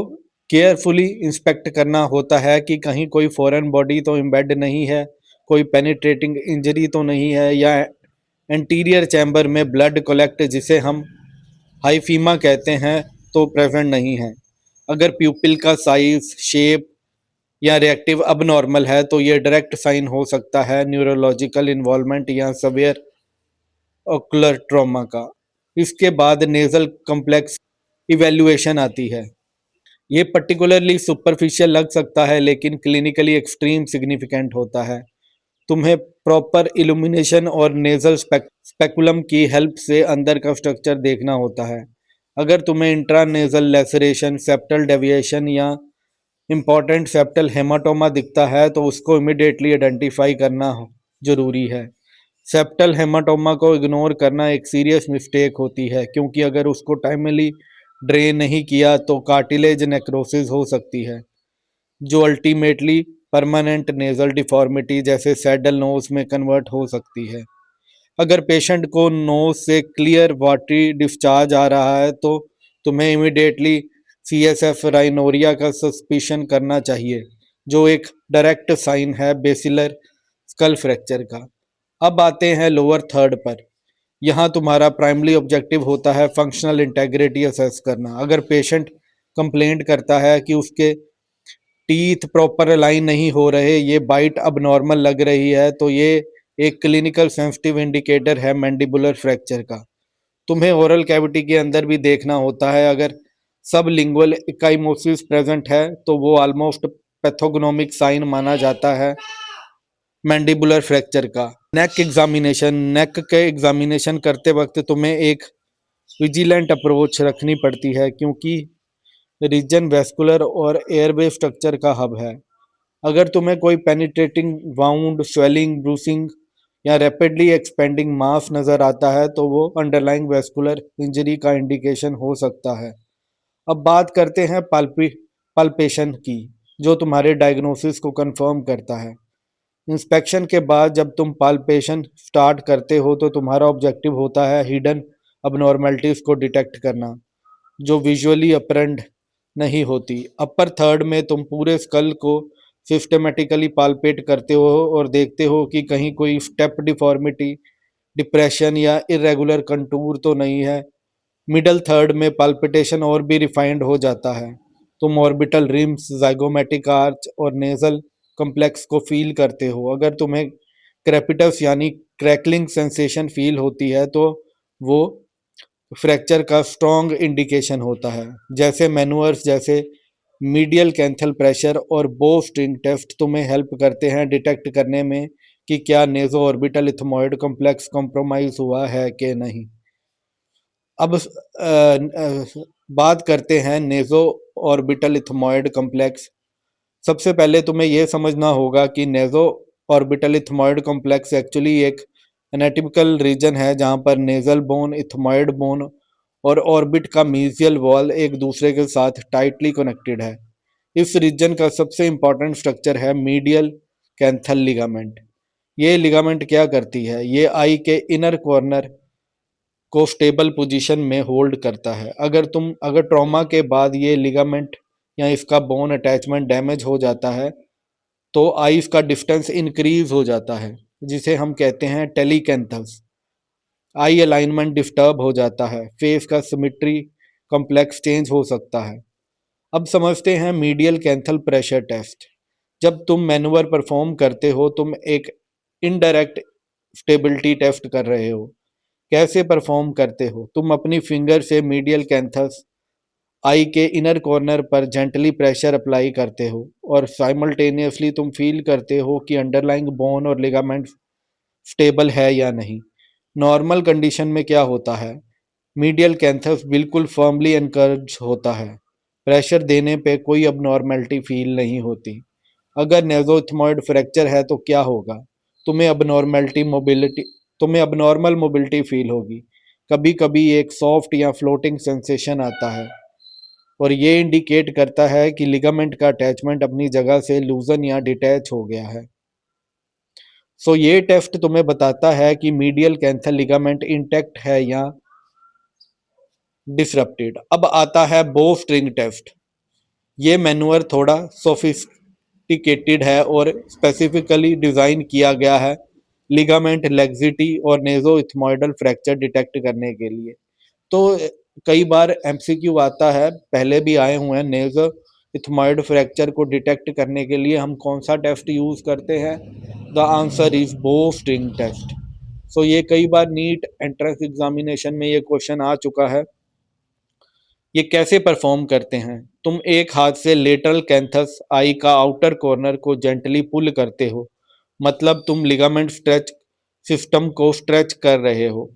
केयरफुली इंस्पेक्ट करना होता है कि कहीं कोई फॉरेन बॉडी तो एम्बेड नहीं है, कोई पेनिट्रेटिंग इंजरी तो नहीं है, या एंटीरियर चैम्बर में ब्लड कलेक्ट, जिसे हम हाइफीमा कहते हैं, तो प्रेजेंट नहीं है। अगर प्यूपिल का साइज, शेप या रिएक्टिव अब नॉर्मल है तो ये डायरेक्ट साइन हो सकता है न्यूरोलॉजिकल इन्वॉल्वमेंट या सवेयर ओकुलर ट्रॉमा का। इसके बाद नेजल कॉम्प्लेक्स इवेल्युएशन आती है। ये पर्टिकुलरली सुपरफिशियल लग सकता है, लेकिन क्लिनिकली एक्सट्रीम सिग्निफिकेंट होता है। तुम्हें प्रॉपर इल्यूमिनेशन और नेजल स्पेकुलम की हेल्प से अंदर का स्ट्रक्चर देखना होता है। अगर तुम्हें इंट्रानेजल लेसरेशन, सेप्टल डेविएशन या इम्पॉर्टेंट सेप्टल हेमाटोमा दिखता है तो उसको इमिडिएटली आइडेंटिफाई करना जरूरी है। सेप्टल हेमाटोमा को इग्नोर करना एक सीरियस मिस्टेक होती है, क्योंकि अगर उसको टाइमली ड्रेन नहीं किया तो कार्टिलेज नेक्रोसिस हो सकती है, जो अल्टीमेटली परमानेंट नेजल डिफॉर्मिटी जैसे सैडल नोज में कन्वर्ट हो सकती है। अगर पेशेंट को नोज से क्लियर वाटरी डिस्चार्ज आ रहा है तो तुम्हें इमिडिएटली सीएसएफ राइनोरिया का सस्पिशन करना चाहिए, जो एक डायरेक्ट साइन है बेसिलर स्कल फ्रैक्चर का। अब आते हैं लोअर थर्ड पर। यहाँ तुम्हारा प्राइमरी ऑब्जेक्टिव होता है फंक्शनल इंटेग्रिटी असेस करना। अगर पेशेंट कंप्लेंट करता है कि उसके टीथ प्रॉपर अलाइन नहीं हो रहे, ये बाइट अब नॉर्मल लग रही है, तो ये एक क्लिनिकल सेंसिटिव इंडिकेटर है मैंडिबुलर फ्रैक्चर का। तुम्हें ओरल कैविटी के अंदर भी देखना होता है। अगर सब लिंगुअल इकाइमोसिस प्रेजेंट है तो वो ऑलमोस्ट पैथोगनोमिक साइन माना जाता है मैंडिबुलर फ्रैक्चर का। नेक के एग्जामिनेशन करते वक्त तुम्हें एक विजिलेंट अप्रोच रखनी पड़ती है, क्योंकि रीजन वेस्कुलर और एयरवे स्ट्रक्चर का हब है। अगर तुम्हें कोई पेनिट्रेटिंग वाउंड, स्वेलिंग, ब्रूसिंग या रैपिडली एक्सपेंडिंग मास नज़र आता है तो वो अंडरलाइंग वेस्कुलर इंजरी का इंडिकेशन हो सकता है। अब बात करते हैं पल्पेशन की, जो तुम्हारे डायग्नोसिस को कंफर्म करता है। इंस्पेक्शन के बाद जब तुम पाल्पेशन स्टार्ट करते हो तो तुम्हारा ऑब्जेक्टिव होता है हिडन अबनॉर्मलिटीज को डिटेक्ट करना, जो विजुअली अपरेंट नहीं होती। अपर थर्ड में तुम पूरे स्कल को सिस्टमेटिकली पाल्पेट करते हो और देखते हो कि कहीं कोई स्टेप डिफॉर्मिटी, डिप्रेशन या इरेगुलर कंटूर तो नहीं है। मिडल थर्ड में पाल्पिटेशन और भी रिफाइंड हो जाता है। तुम ऑर्बिटल रिम्स, ज़ाइगोमैटिक आर्च और नेज़ल कॉम्प्लेक्स को फील करते हो। अगर तुम्हें क्रेपिटस यानी क्रैकलिंग सेंसेशन फील होती है तो वो फ्रैक्चर का स्ट्रॉन्ग इंडिकेशन होता है। जैसे मैनुअर्स जैसे मीडियल कैंथल प्रेशर और बो स्ट्रिंग टेस्ट तुम्हें हेल्प करते हैं डिटेक्ट करने में कि क्या naso orbital ethmoid complex compromise हुआ है कि नहीं। अब बात करते हैं नेज़ो ऑर्बिटल इथमॉइड कॉम्प्लेक्स। सबसे पहले तुम्हें यह समझना होगा कि naso orbital ethmoid complex actually एक एनाटॉमिकल रीजन है जहां पर नेज़ल बोन, इथमॉइड बोन और ऑर्बिट का मीजियल वॉल एक दूसरे के साथ टाइटली कनेक्टेड है। इस रीजन का सबसे इंपॉर्टेंट स्ट्रक्चर है मीडियल कैंथल लिगामेंट। ये लिगामेंट क्या करती है? ये आई के इनर कॉर्नर को स्टेबल पोजीशन में होल्ड करता है। अगर ट्रॉमा के बाद ये लिगामेंट या इसका बोन अटैचमेंट डैमेज हो जाता है तो आईज का डिस्टेंस इंक्रीज हो जाता है, जिसे हम कहते हैं टेलीकैंथस। आई अलाइनमेंट डिस्टर्ब हो जाता है, फेस का सिमेट्री कॉम्प्लेक्स चेंज हो सकता है। अब समझते हैं मीडियल कैंथल प्रेशर टेस्ट। जब तुम मैनुअर परफॉर्म करते हो तुम एक इनडायरेक्ट स्टेबिलिटी टेस्ट कर रहे हो। कैसे परफॉर्म करते हो? तुम अपनी फिंगर से मीडियल कैंथस आई के इनर कॉर्नर पर जेंटली प्रेशर अप्लाई करते हो और साइमल्टेनियसली तुम फील करते हो कि अंडरलाइंग बोन और लिगामेंट स्टेबल है या नहीं। नॉर्मल कंडीशन में क्या होता है? मीडियल कैंथस बिल्कुल फर्मली एनकर्ज होता है, प्रेशर देने पे कोई अबनॉर्मेलिटी फील नहीं होती। अगर नेज़ोइथमॉइड फ्रैक्चर है तो क्या होगा? तुम्हें अबनॉर्मेलिटी मोबिलिटी तुम्हें अबनॉर्मल मोबिलिटी फील होगी। कभी कभी एक सॉफ्ट या फ्लोटिंग सेंसेशन आता है और ये इंडिकेट करता है कि लिगामेंट का अटैचमेंट अपनी जगह से लूजन या डिटैच हो गया है। सो ये टेस्ट तुम्हें बताता है कि मीडियल कैंथल लिगामेंट इंटैक्ट है या डिसरप्टेड। अब आता है बो स्ट्रिंग टेस्ट। ये मैनुअर थोड़ा सोफिस्टिकेटेड है और स्पेसिफिकली डिज़ाइन किया गया है लिगामेंट लेग्जिटी और नेज़ो इथमॉइडल फ्रैक्चर डिटेक्ट करने के लिए। तो कई बार एमसीक्यू आता है, पहले भी आए हुए हैं, नेज़ो इथमॉइड फ्रैक्चर को डिटेक्ट करने के लिए हम कौन सा टेस्ट यूज़ करते हैं? द आंसर इज बो स्ट्रिंग टेस्ट। सो ये कई बार नीट एंट्रेंस एग्जामिनेशन में ये क्वेश्चन आ चुका है। ये कैसे परफॉर्म करते हैं? तुम एक हाथ से लेटरल कैंथस आई का आउटर कॉर्नर को जेंटली पुल करते हो, मतलब तुम लिगामेंट स्ट्रेच सिस्टम को स्ट्रेच कर रहे हो।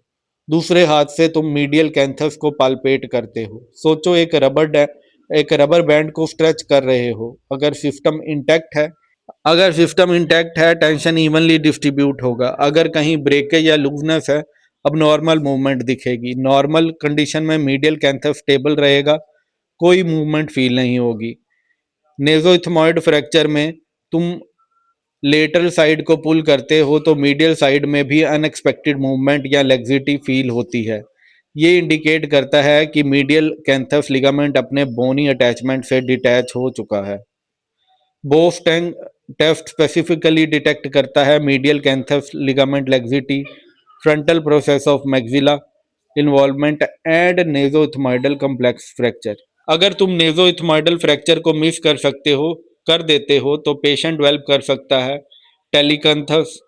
दूसरे हाथ से तुम मीडियल कैंथस को पाल्पेट करते हो। सोचो एक रबर बैंड को स्ट्रेच कर रहे हो। अगर सिस्टम इंटैक्ट है टेंशन इवनली डिस्ट्रीब्यूट होगा। अगर कहीं ब्रेकेज या लूजनेस है अब नॉर्मल मूवमेंट दिखेगी। नॉर्मल कंडीशन में मीडियल कैंथर स्टेबल रहेगा, कोई मूवमेंट फील नहीं होगी। नेजोइथमॉइड फ्रैक्चर में तुम लेटरल साइड को पुल करते हो तो मीडियल साइड में भी अनएक्सपेक्टेड मूवमेंट या लेग्जिटी फील होती है। ये इंडिकेट करता है कि मीडियल कैंथस लिगामेंट अपने बोनी अटैचमेंट से डिटैच हो चुका है। बोस्टैंग टेस्ट स्पेसिफिकली डिटेक्ट करता है medial canthus ligament laxity, frontal process of maxilla involvement and nasoethmoidal complex fracture. अगर तुम नेजोइथमॉइडल फ्रैक्चर को मिस कर देते हो तो पेशेंट डेवलप कर सकता है telecanthus,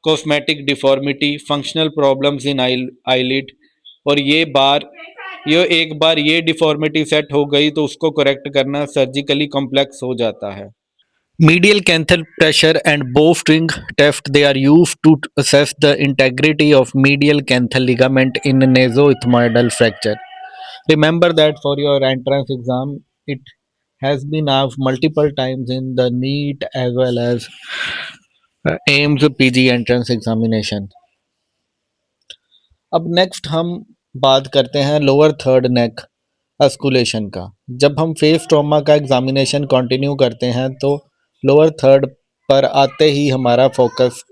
cosmetic deformity, functional problems in eyelid. और ये एक बार ये डिफॉर्मिटी सेट हो गई तो उसको करेक्ट करना सर्जिकली कॉम्प्लेक्स हो जाता है। Medial canthal pressure and bowstring test, they are used to assess the integrity of medial canthal ligament in nasoethmoidal fracture. Remember that for your entrance exam, it has been asked multiple times in the NEET as well as AIMS PG entrance examination. अब next हम बात करते हैं lower third नेक अस्कुलेशन का। जब हम face trauma का examination continue करते हैं तो लोअर थर्ड पर आते ही हमारा फोकस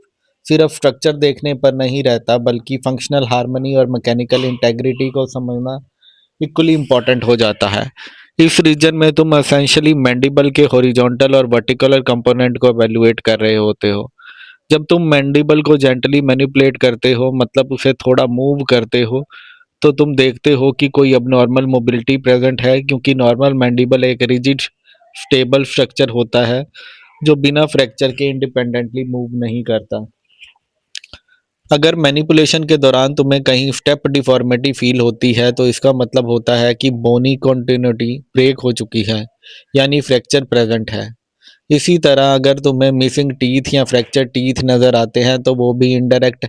सिर्फ स्ट्रक्चर देखने पर नहीं रहता, बल्कि फंक्शनल हार्मनी और मैकेनिकल इंटेग्रिटी को समझना इक्वली इम्पॉर्टेंट हो जाता है। इस रीजन में तुम एसेंशियली मैंडिबल के हॉरिजॉन्टल और वर्टिकुलर कंपोनेंट को एवेल्युएट कर रहे होते हो। जब तुम मैंडिबल को जेंटली मैनिपुलेट करते हो, मतलब उसे थोड़ा मूव करते हो, तो तुम देखते हो कि कोई अबनॉर्मल मोबिलिटी प्रेजेंट है, क्योंकि नॉर्मल मैंडिबल एक रिजिड स्टेबल स्ट्रक्चर होता है जो बिना फ्रैक्चर के इंडिपेंडेंटली मूव नहीं करता। अगर मैनिपुलेशन के दौरान तुम्हें कहीं स्टेप डिफॉर्मिटी फील होती है, तो इसका मतलब होता है कि बोनी कॉन्टिन्यूटी ब्रेक हो चुकी है, यानी फ्रैक्चर प्रेजेंट है। इसी तरह अगर तुम्हें मिसिंग टीथ या फ्रैक्चर टीथ नज़र आते हैं, तो वो भी इनडायरेक्ट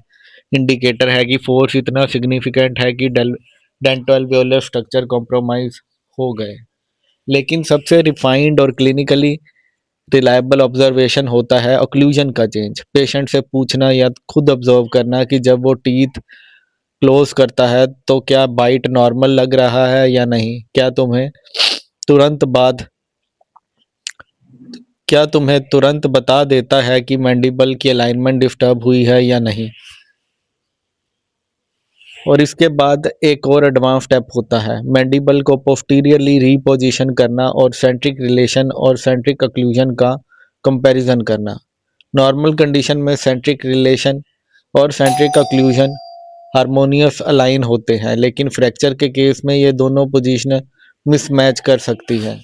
इंडिकेटर है कि फोर्स इतना सिग्निफिकेंट है कि डेंटल अल्वेओलर स्ट्रक्चर कॉम्प्रोमाइज हो गए। लेकिन सबसे रिफाइंड और क्लिनिकली रिलायबल ऑब्जर्वेशन होता है ऑक्लूजन का चेंज। पेशेंट से पूछना या खुद ऑब्जर्व करना कि जब वो टीथ क्लोज करता है तो क्या बाइट नॉर्मल लग रहा है या नहीं। तुरंत बाद क्या तुम्हें तुरंत बता देता है कि मैंडिबल की अलाइनमेंट डिस्टर्ब हुई है या नहीं। और इसके बाद एक और एडवांस स्टेप होता है मैंडिबल को पोस्टीरियरली रीपोजिशन करना और सेंट्रिक रिलेशन और सेंट्रिक ऑक्लूजन का कंपैरिजन करना। नॉर्मल कंडीशन में सेंट्रिक रिलेशन और सेंट्रिक ऑक्लूजन हार्मोनियस अलाइन होते हैं, लेकिन फ्रैक्चर के केस में ये दोनों पोजीशन मिसमैच कर सकती है।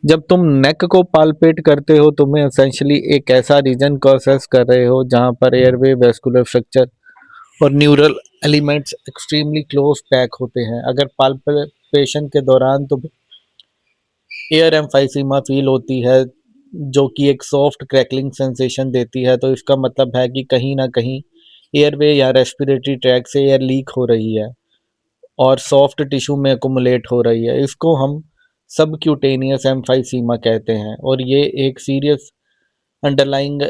जब तुम नेक को पाल्पेट करते हो, तुम्हें एसेंशियली एक ऐसा रीजन को असेस कर रहे हो जहां पर एयरवे, वेस्कुलर स्ट्रक्चर और neural elements extremely close pack होते हैं। अगर पाल्पेशन के दौरान तो एयर एम्फाइसीमा फील होती है, जो कि एक सॉफ्ट क्रैकलिंग सेंसेशन देती है, तो इसका मतलब है कि कहीं ना कहीं एयरवे या रेस्पिरेटरी ट्रैक से एयर लीक हो रही है और सॉफ्ट टिश्यू में एकुमुलेट हो रही है। इसको हम सबक्यूटेनियस एम्फाइसीमा कहते हैं और ये एक सीरियस अंडरलाइंग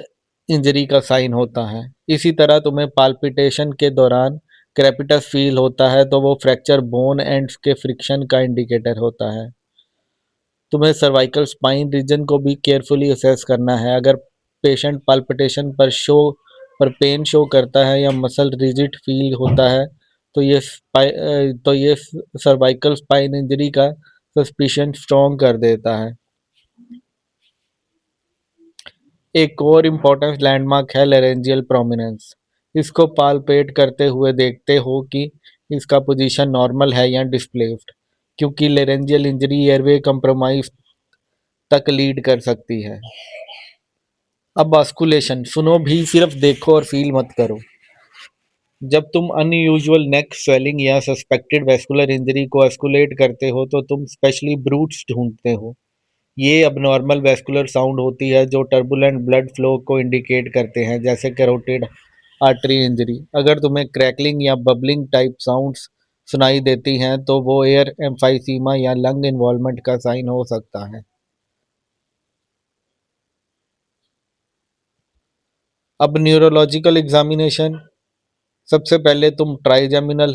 इंजरी का साइन होता है। इसी तरह तुम्हें पाल्पिटेशन के दौरान क्रेपिटस फील होता है, तो वो फ्रैक्चर बोन एंड्स के फ्रिक्शन का इंडिकेटर होता है। तुम्हें सर्वाइकल स्पाइन रीजन को भी केयरफुली असेस करना है। अगर पेशेंट पाल्पिटेशन पर पेन शो करता है या मसल रिजिड फील होता है, तो ये सर्वाइकल स्पाइन इंजरी का सस्पिशन स्ट्रॉन्ग कर देता है। एक और इम्पोर्टेंट लैंडमार्क है लेरेंजियल प्रोमिनेंस। इसको पालपेट करते हुए देखते हो कि इसका पोजीशन नॉर्मल है या डिस्प्लेस्ड, क्योंकि लेरेंजियल इंजरी एयरवे कंप्रोमाइज तक लीड कर सकती है। अब ऑस्कुलेशन सुनो भी, सिर्फ देखो और फील मत करो। जब तुम अनयूजुअल नेक स्वेलिंग या सस्पेक्टेड वेस्कुलर इंजरी को एस्कुलेट करते हो, तो तुम स्पेशली ब्रूट्स ढूंढते हो। ये अबनॉर्मल वेस्कुलर साउंड होती है जो टर्बुलेंट ब्लड फ्लो को इंडिकेट करते हैं, जैसे कैरोटिड आर्टरी इंजरी। अगर तुम्हें क्रैकलिंग या बबलिंग टाइप साउंड्स सुनाई देती हैं, तो वो एयर एम्फाइसीमा या लंग इन्वॉल्वमेंट का साइन हो सकता है। अब न्यूरोलॉजिकल एग्जामिनेशन। सबसे पहले तुम ट्राइजेमिनल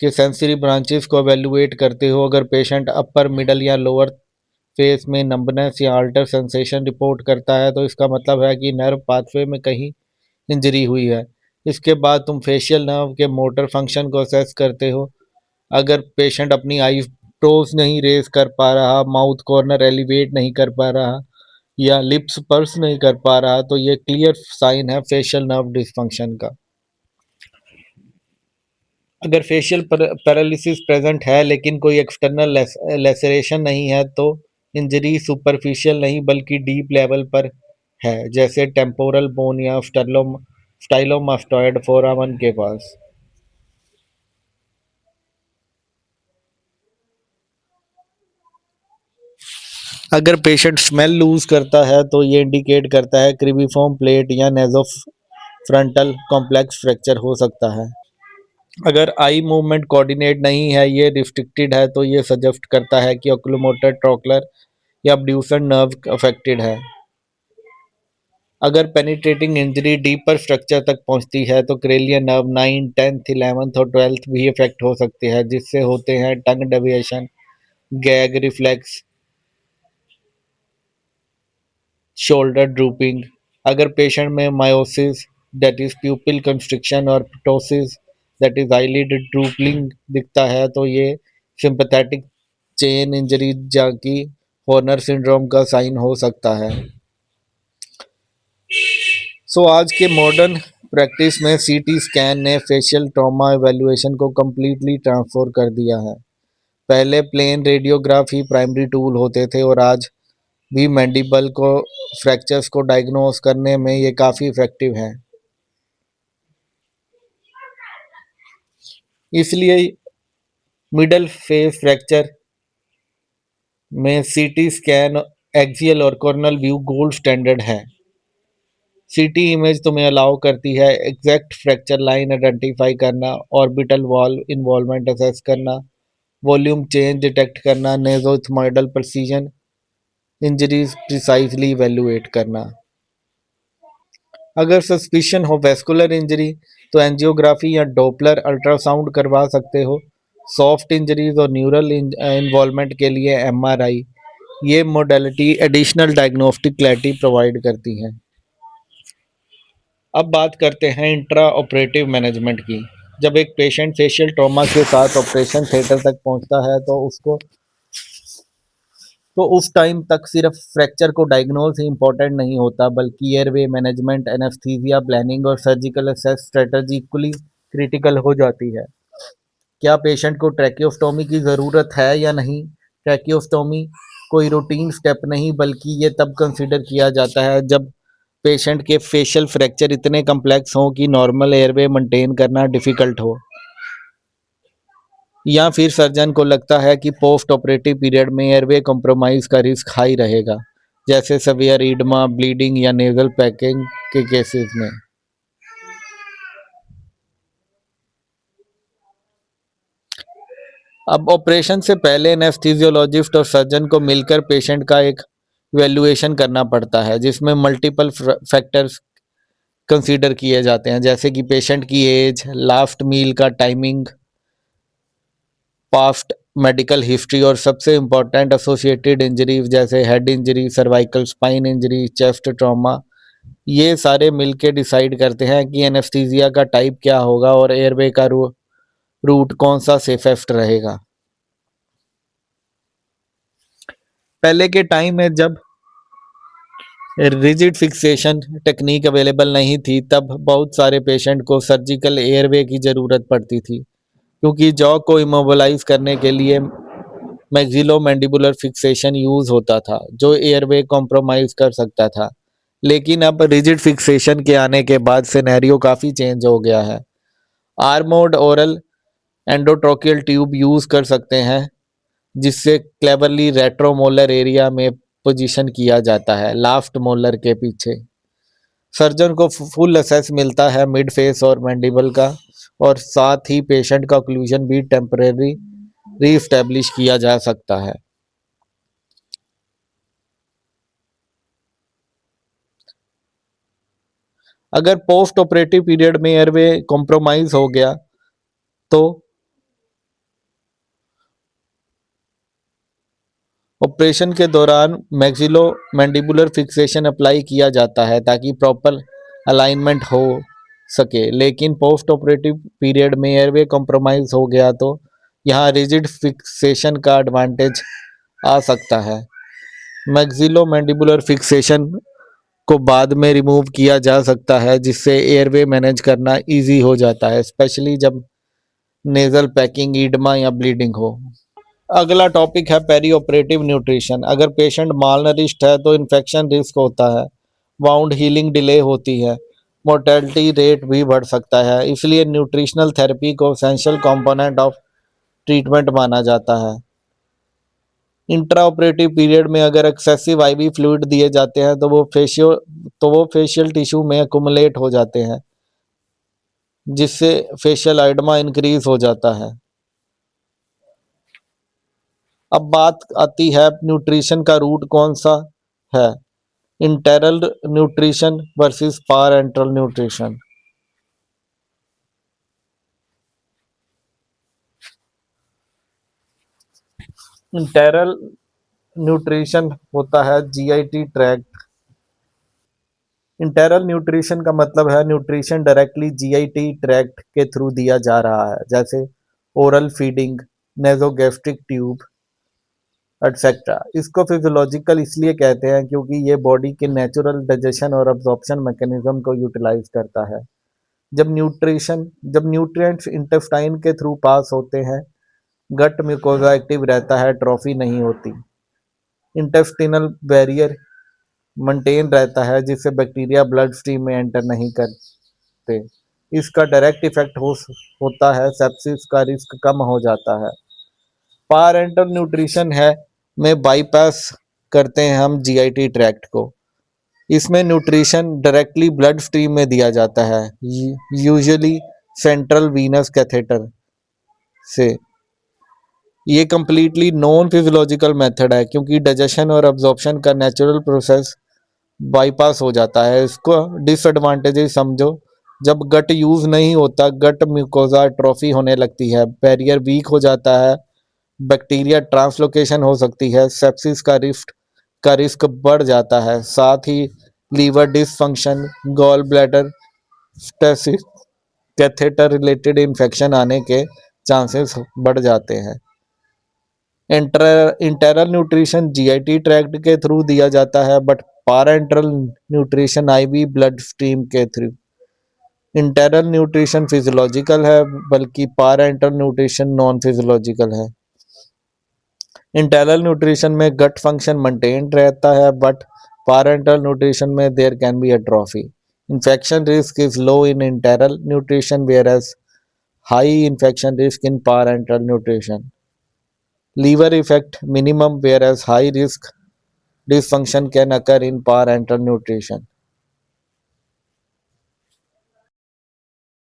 के सेंसरी ब्रांचेस को एवेल्युएट करते हो। अगर पेशेंट अपर, मिडल या लोअर फेस में नंबनेस या अल्टर सेंसेशन रिपोर्ट करता है, तो इसका मतलब है कि नर्व पाथवे में कहीं इंजरी हुई है। इसके बाद तुम फेशियल नर्व के मोटर फंक्शन को असेस करते हो। अगर पेशेंट अपनी आई ब्रोज नहीं रेज कर पा रहा, माउथ कॉर्नर एलिवेट नहीं कर पा रहा या लिप्स पर्स नहीं कर पा रहा, तो ये क्लियर साइन है फेशियल नर्व डिसफंक्शन का। अगर फेशियल पैरालिसिस प्रेजेंट है लेकिन कोई एक्सटर्नल लेसरेशन नहीं है, तो इंजरी सुपरफिशियल नहीं बल्कि डीप लेवल पर है, जैसे टेम्पोरल बोन या स्टाइलोमास्टॉइड फोरामन के पास। अगर पेशेंट स्मेल लूज करता है, तो ये इंडिकेट करता है क्रिबिफॉर्म प्लेट या नेजोफ्रंटल कॉम्प्लेक्स फ्रैक्चर हो सकता है। अगर आई मूवमेंट कोऑर्डिनेट नहीं है, ये रिस्ट्रिक्टेड है, तो ये सजेस्ट करता है कि ओकुलोमोटर ट्रोक्लर या अब्ड्यूसर नर्व अफेक्टेड है। अगर पेनिट्रेटिंग इंजरी डीपर स्ट्रक्चर तक पहुंचती है तो क्रेलियन नर्व 9, 10th, 11th और 12th भी इफेक्ट हो सकते हैं, जिससे होते हैं tongue deviation, gag reflex, shoulder drooping. अगर पेशेंट में miosis that is pupil constriction और ptosis that is eyelid drooping दिखता है तो ये सिंपैथेटिक चेन इंजरी जबकि हॉर्नर सिंड्रोम का साइन हो सकता है। आज के मॉडर्न प्रैक्टिस में सीटी स्कैन ने फेशियल ट्रॉमा एवेल्युएशन को कम्प्लीटली ट्रांसफॉर कर दिया है। पहले प्लेन रेडियोग्राफ ही प्राइमरी टूल होते थे और आज भी मैंडिबल को फ्रैक्चर्स को डायग्नोस करने में ये काफ़ी इफेक्टिव है। इसलिए मिडल फेस फ्रैक्चर में सीटी स्कैन, एक्सियल और कॉर्नल व्यू गोल्ड स्टैंडर्ड है। सीटी इमेज तुम्हें अलाउ करती है एग्जैक्ट फ्रैक्चर लाइन आइडेंटिफाई करना, ऑर्बिटल वॉल इन्वॉल्वमेंट असेस करना, वॉल्यूम चेंज डिटेक्ट करना, नेजोइथमोइडल प्रिसीजन इंजरीज प्रिसाइजली इवेल्युएट करना। अगर सस्पिशन हो वेस्कुलर इंजरी तो एंजियोग्राफी या डॉपलर अल्ट्रासाउंड करवा सकते हो। सॉफ्ट इंजरीज और न्यूरल इन्वॉल्वमेंट के लिए एमआरआई। ये modality additional diagnostic clarity provide करती हैं। अब बात करते हैं इंट्रा ऑपरेटिव मैनेजमेंट की। जब एक पेशेंट फेशियल ट्रॉमा के साथ ऑपरेशन थिएटर तक पहुंचता है तो उस टाइम तक सिर्फ फ्रैक्चर को डायग्नोज ही इम्पोर्टेंट नहीं होता, बल्कि एयरवे मैनेजमेंट, एनेस्थीसिया प्लानिंग और surgical assess strategy equally critical हो जाती है। क्या पेशेंट को ट्रैकियोस्टोमी की ज़रूरत है या नहीं? ट्रैकियोस्टोमी कोई रूटीन स्टेप नहीं, बल्कि ये तब कंसिडर किया जाता है जब पेशेंट के फेशियल फ्रैक्चर इतने कम्प्लेक्स हों कि नॉर्मल एयरवे मेंटेन करना डिफ़िकल्ट हो, या फिर सर्जन को लगता है कि पोस्ट ऑपरेटिव पीरियड में एयरवे कॉम्प्रोमाइज़ का रिस्क हाई रहेगा, जैसे सेवियर ईडमा, ब्लीडिंग या नेजल पैकिंग के केसेस में। अब ऑपरेशन से पहले एनेस्थीसियोलॉजिस्ट और सर्जन को मिलकर पेशेंट का एक इवैल्यूएशन करना पड़ता है, जिसमें मल्टीपल फैक्टर्स कंसीडर किए जाते हैं, जैसे कि पेशेंट की एज, लास्ट मील का टाइमिंग, पास्ट मेडिकल हिस्ट्री और सबसे इम्पोर्टेंट एसोसिएटेड इंजरीज जैसे head injury, cervical spine injury, chest trauma. ये सारे मिलके डिसाइड करते हैं कि एनेस्थीसिया का टाइप क्या होगा और एयरवे का रूट कौन सा सेफेस्ट रहेगा। पहले के टाइम में जब रिजिड फिक्सेशन टेक्निक अवेलेबल नहीं थी, तब बहुत सारे पेशेंट को सर्जिकल एयरवे की ज़रूरत पड़ती थी, क्योंकि जॉ को इमोबलाइज करने के लिए मैक्सिलोमैंडिबुलर फिक्सेशन यूज़ होता था, जो एयरवे कॉम्प्रोमाइज़ कर सकता था। लेकिन अब रिजिड फिक्सेशन के आने के बाद सिनेरियो काफ़ी चेंज हो गया है। आर्मोर्ड ओरल एंडोट्रोकियल ट्यूब यूज़ कर सकते हैं, जिससे क्लेवरली रेट्रोमोलर एरिया में पोजीशन किया जाता है, लाफ्ट मोलर के पीछे। सर्जन को फुल असेस मिलता है मिड फेस और मैंडिबल का, और साथ ही पेशेंट का ओक्लूजन भी टेम्परेरी रीस्टैब्लिश किया जा सकता है। अगर पोस्ट ऑपरेटिव पीरियड में एयरवे कॉम्प्रोमाइज हो गया तो ऑपरेशन के दौरान मैक्सिलो मैंडिबुलर फिक्सेशन अप्लाई किया जाता है ताकि प्रॉपर अलाइनमेंट हो सके। लेकिन पोस्ट ऑपरेटिव पीरियड में एयरवे कॉम्प्रोमाइज हो गया तो यहाँ रिजिड फिक्सेशन का एडवांटेज आ सकता है। मैक्सिलो मैंडिबुलर फिक्सेशन को बाद में रिमूव किया जा सकता है, जिससे एयरवे मैनेज करना इजी हो जाता है, स्पेशली जब नेजल पैकिंग, ईडमा या ब्लीडिंग हो। अगला टॉपिक है पेरी ऑपरेटिव न्यूट्रिशन। अगर पेशेंट मालनरिश्ड है तो इन्फेक्शन रिस्क होता है, वाउंड हीलिंग डिले होती है, मोर्टेलिटी रेट भी बढ़ सकता है। इसलिए न्यूट्रिशनल थेरेपी को एसेंशियल कंपोनेंट ऑफ ट्रीटमेंट माना जाता है। इंट्रा ऑपरेटिव पीरियड में अगर एक्सेसिव आईवी फ्लूइड दिए जाते हैं तो वो फेशियल टिश्यू में अकुमुलेट हो जाते हैं, जिससे फेशियल एडिमा इंक्रीज हो जाता है। अब बात आती है न्यूट्रिशन का रूट कौन सा है, इंटेरल न्यूट्रिशन वर्सेस पारेंटल न्यूट्रिशन। इंटेरल न्यूट्रिशन होता है जीआईटी ट्रैक्ट। इंटेरल न्यूट्रिशन का मतलब है न्यूट्रिशन डायरेक्टली जीआईटी ट्रैक्ट के थ्रू दिया जा रहा है, जैसे oral feeding, nasogastric tube etcetera. इसको फिजियोलॉजिकल इसलिए कहते हैं क्योंकि ये बॉडी के नेचुरल डाइजेशन और अब्जॉर्प्शन मैकेनिज्म को यूटिलाइज करता है। जब न्यूट्रिएंट्स इंटेस्टाइन के थ्रू पास होते हैं, गट म्यूकोजा एक्टिव रहता है, ट्रॉफी नहीं होती। इंटेस्टिनल बैरियर मेंटेन रहता है, जिससे बैक्टीरिया ब्लड स्ट्रीम में एंटर नहीं करते। इसका डायरेक्ट इफेक्ट होता है सेप्सिस का रिस्क कम हो जाता है। पारेंटल न्यूट्रिशन है में बाईपास करते हैं हम जीआईटी ट्रैक्ट को। इसमें न्यूट्रिशन डायरेक्टली ब्लड स्ट्रीम में दिया जाता है, यूजुअली सेंट्रल वीनस कैथेटर से। ये कम्प्लीटली नॉन फिजियोलॉजिकल मेथड है क्योंकि डाइजेशन और अब्जॉर्प्शन का नेचुरल प्रोसेस बाईपास हो जाता है। इसको डिसएडवांटेजेस समझो। जब गट यूज नहीं होता, गट म्यूकोजा ट्रॉफी होने लगती है, बैरियर वीक हो जाता है, बैक्टीरिया ट्रांसलोकेशन हो सकती है, सेप्सिस का रिस्क बढ़ जाता है। साथ ही liver dysfunction, gall bladder stasis, catheter related infection आने के चांसेस बढ़ जाते हैं। इंटरल न्यूट्रिशन जीआईटी ट्रैक्ट के थ्रू दिया जाता है, but parenteral nutrition IV blood stream के थ्रू। इंटरल न्यूट्रिशन फिजियोलॉजिकल है, बल्कि पारेंटल न्यूट्रिशन नॉन फिजियोलॉजिकल है। इंटरल न्यूट्रिशन में गट फंक्शन मेंटेन रहता है, बट parental nutrition में there can be atrophy. Infection risk is low in enteral nutrition, whereas high infection risk in parental nutrition. Liver effect minimum, whereas high risk dysfunction can occur in parental nutrition.